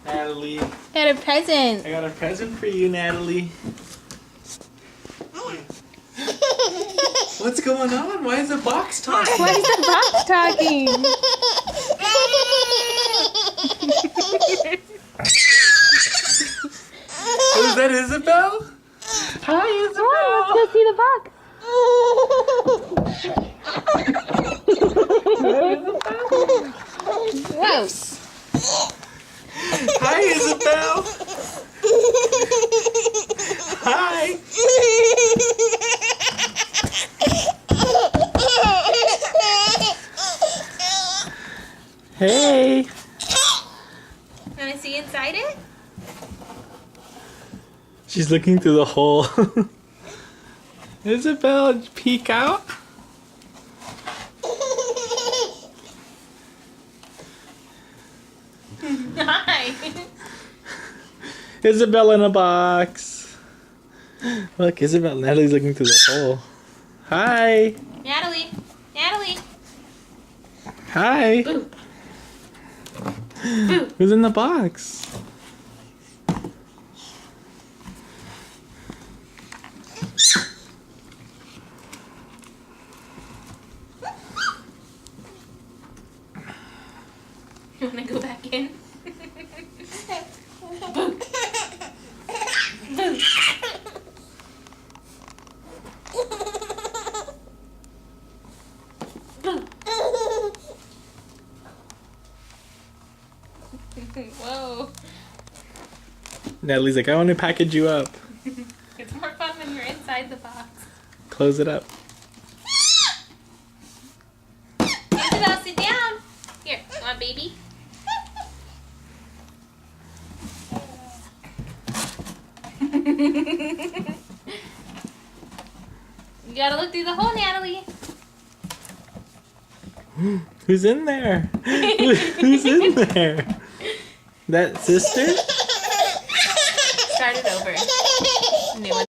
Natalie. Got a present. I got a present for you, Natalie. What's going on? Why is the box talking? Why is the box talking? Is that Isabel? Hi, Isabel. Let's go see the box. Gross. Hi, Isabel. Hi. Hey. Want to see inside it? She's looking through the hole. Isabel, peek out. Hi. Isabel in a box. Look, Isabel. Natalie's looking through the hole. Hi. Natalie. Natalie. Hi. Boo. Who's in the box? You want to go back in? Boo. Boo. Boo. Whoa. Natalie's like, I want to package you up. It's more fun when you're inside the box. Close it up. Isabel, sit down. Here, you want baby? You gotta look through the hole, Natalie. Who's in there? Who's in there? That sister? Start it over. New one.